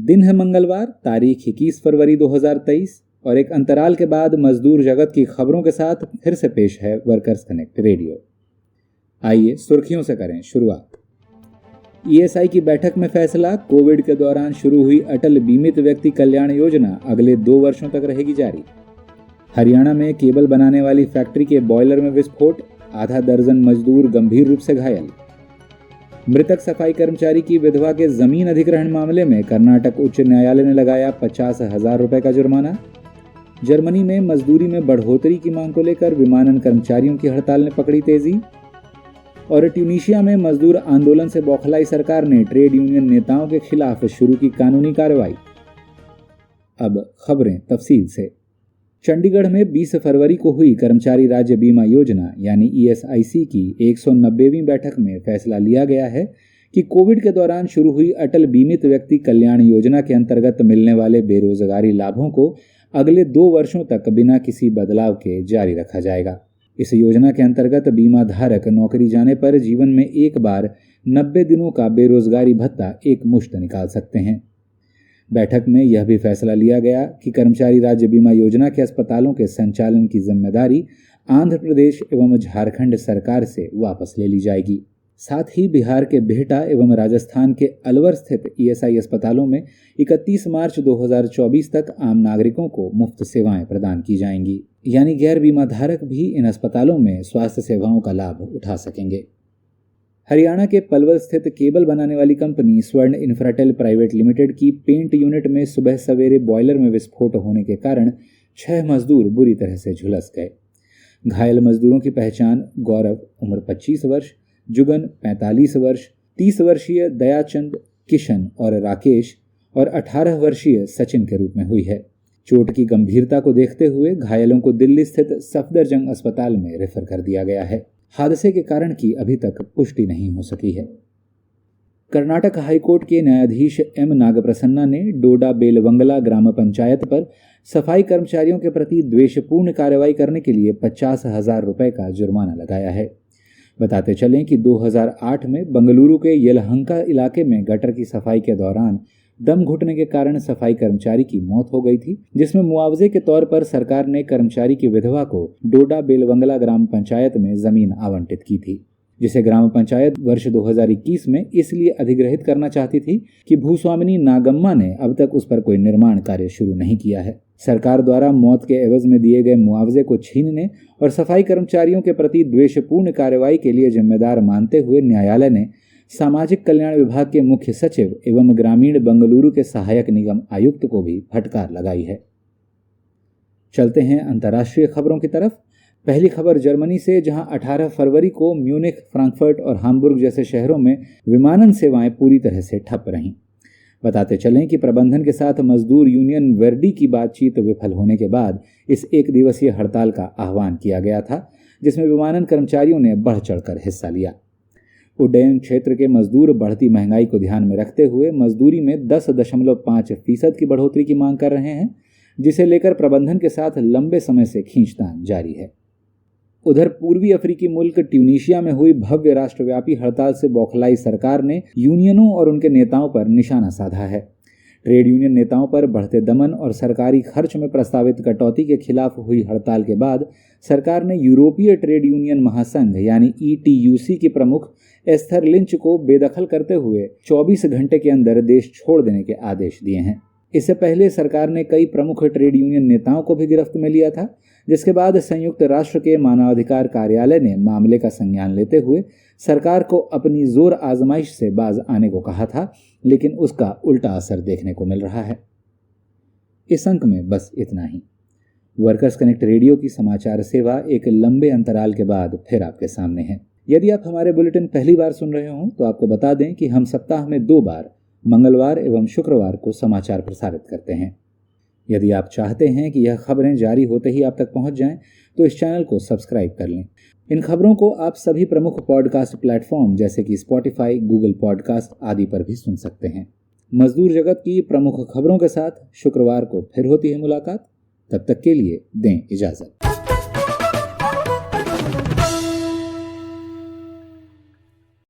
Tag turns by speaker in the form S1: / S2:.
S1: दिन है मंगलवार, तारीख 21 फरवरी 2023 और एक अंतराल के बाद मजदूर जगत की खबरों के साथ फिर से पेश है वर्कर्स कनेक्ट रेडियो। आइए सुर्खियों से करें शुरुआत। ईएसआई की बैठक में फैसला, कोविड के दौरान शुरू हुई अटल बीमित व्यक्ति कल्याण योजना अगले 2 वर्षों तक रहेगी जारी। हरियाणा में केबल बनाने वाली फैक्ट्री के बॉयलर में विस्फोट, आधा दर्जन मजदूर गंभीर रूप से घायल। मृतक सफाई कर्मचारी की विधवा के जमीन अधिग्रहण मामले में कर्नाटक उच्च न्यायालय ने लगाया 50,000 रुपए का जुर्माना। जर्मनी में मजदूरी में बढ़ोतरी की मांग को लेकर विमानन कर्मचारियों की हड़ताल ने पकड़ी तेजी। और ट्यूनीशिया में मजदूर आंदोलन से बौखलाई सरकार ने ट्रेड यूनियन नेताओं के खिलाफ शुरू की कानूनी कार्रवाई। अब खबरें तफसील से। चंडीगढ़ में 20 फरवरी को हुई कर्मचारी राज्य बीमा योजना यानी ईएसआईसी की 190वीं बैठक में फैसला लिया गया है कि कोविड के दौरान शुरू हुई अटल बीमित व्यक्ति कल्याण योजना के अंतर्गत मिलने वाले बेरोजगारी लाभों को अगले 2 वर्षों तक बिना किसी बदलाव के जारी रखा जाएगा। इस योजना के अंतर्गत बीमा धारक नौकरी जाने पर जीवन में एक बार 90 दिनों का बेरोजगारी भत्ता एक मुश्त निकाल सकते हैं। बैठक में यह भी फैसला लिया गया कि कर्मचारी राज्य बीमा योजना के अस्पतालों के संचालन की जिम्मेदारी आंध्र प्रदेश एवं झारखंड सरकार से वापस ले ली जाएगी। साथ ही बिहार के बिहटा एवं राजस्थान के अलवर स्थित ईएसआई अस्पतालों में 31 मार्च 2024 तक आम नागरिकों को मुफ्त सेवाएं प्रदान की जाएंगी, यानी गैर बीमा धारक भी इन अस्पतालों में स्वास्थ्य सेवाओं का लाभ उठा सकेंगे। हरियाणा के पलवल स्थित केबल बनाने वाली कंपनी स्वर्ण इंफ्राटेल प्राइवेट लिमिटेड की पेंट यूनिट में सुबह सवेरे बॉयलर में विस्फोट होने के कारण 6 मजदूर बुरी तरह से झुलस गए। घायल मजदूरों की पहचान गौरव उम्र 25 वर्ष, जुगन 45 वर्ष, 30 वर्षीय दयाचंद, किशन और राकेश और 18 वर्षीय सचिन के रूप में हुई है। चोट की गंभीरता को देखते हुए घायलों को दिल्ली स्थित सफदरजंग अस्पताल में रेफर कर दिया गया है। हादसे के कारण की अभी तक पुष्टि नहीं हो सकी है। कर्नाटक हाईकोर्ट के न्यायाधीश एम नागप्रसन्ना ने डोडा बेलवंगला ग्राम पंचायत पर सफाई कर्मचारियों के प्रति द्वेषपूर्ण कार्रवाई करने के लिए 50,000 रुपए का जुर्माना लगाया है। बताते चलें कि 2008 में बंगलुरु के यलहंका इलाके में गटर की सफाई के दौरान दम घुटने के कारण सफाई कर्मचारी की मौत हो गई थी, जिसमें मुआवजे के तौर पर सरकार ने कर्मचारी की विधवा को डोडा बेलवंगला ग्राम पंचायत में जमीन आवंटित की थी, जिसे ग्राम पंचायत वर्ष 2021 में इसलिए अधिग्रहित करना चाहती थी कि भूस्वामिनी नागम्मा ने अब तक उस पर कोई निर्माण कार्य शुरू नहीं किया है। सरकार द्वारा मौत के एवज में दिए गए मुआवजे को छीनने और सफाई कर्मचारियों के प्रति द्वेषपूर्ण कार्रवाई के लिए जिम्मेदार मानते हुए न्यायालय ने सामाजिक कल्याण विभाग के मुख्य सचिव एवं ग्रामीण बंगलुरु के सहायक निगम आयुक्त को भी फटकार लगाई है। चलते हैं अंतर्राष्ट्रीय खबरों की तरफ। पहली खबर जर्मनी से, जहां 18 फरवरी को म्यूनिख, फ्रैंकफर्ट और हाम्बुर्ग जैसे शहरों में विमानन सेवाएं पूरी तरह से ठप रहीं। बताते चलें कि प्रबंधन के साथ मजदूर यूनियन वर्डी की बातचीत विफल होने के बाद इस 1 दिवसीय हड़ताल का आह्वान किया गया था, जिसमें विमानन कर्मचारियों ने बढ़ चढ़कर हिस्सा लिया। उड्डयन क्षेत्र के मजदूर बढ़ती महंगाई को ध्यान में रखते हुए मजदूरी में 10.5% की बढ़ोतरी की मांग कर रहे हैं, जिसे लेकर प्रबंधन के साथ लंबे समय से खींचतान जारी है। उधर पूर्वी अफ्रीकी मुल्क ट्यूनीशिया में हुई भव्य राष्ट्रव्यापी हड़ताल से बौखलाई सरकार ने यूनियनों और उनके नेताओं पर निशाना साधा है। ट्रेड यूनियन नेताओं पर बढ़ते दमन और सरकारी खर्च में प्रस्तावित कटौती के खिलाफ हुई हड़ताल के बाद सरकार ने यूरोपीय ट्रेड यूनियन महासंघ यानी ईटीयूसी की प्रमुख एस्थर लिंच को बेदखल करते हुए 24 घंटे के अंदर देश छोड़ देने के आदेश दिए हैं। इससे पहले सरकार ने कई प्रमुख ट्रेड यूनियन नेताओं को भी गिरफ्त में लिया था, जिसके बाद संयुक्त राष्ट्र के मानवाधिकार कार्यालय ने मामले का संज्ञान लेते हुए सरकार को अपनी जोर आजमाइश से बाज आने को कहा था, लेकिन उसका उल्टा असर देखने को मिल रहा है। इस अंक में बस इतना ही। वर्कर्स कनेक्ट रेडियो की समाचार सेवा एक लंबे अंतराल के बाद फिर आपके सामने है। यदि आप हमारे बुलेटिन पहली बार सुन रहे हों तो आपको बता दें कि हम सप्ताह में 2 बार मंगलवार एवं शुक्रवार को समाचार प्रसारित करते हैं। यदि आप चाहते हैं कि यह खबरें जारी होते ही आप तक पहुंच जाएं, तो इस चैनल को सब्सक्राइब कर लें। इन खबरों को आप सभी प्रमुख पॉडकास्ट प्लेटफॉर्म जैसे कि स्पॉटिफाई, गूगल पॉडकास्ट आदि पर भी सुन सकते हैं। मजदूर जगत की प्रमुख खबरों के साथ शुक्रवार को फिर होती है मुलाकात। तब तक के लिए दें इजाजत।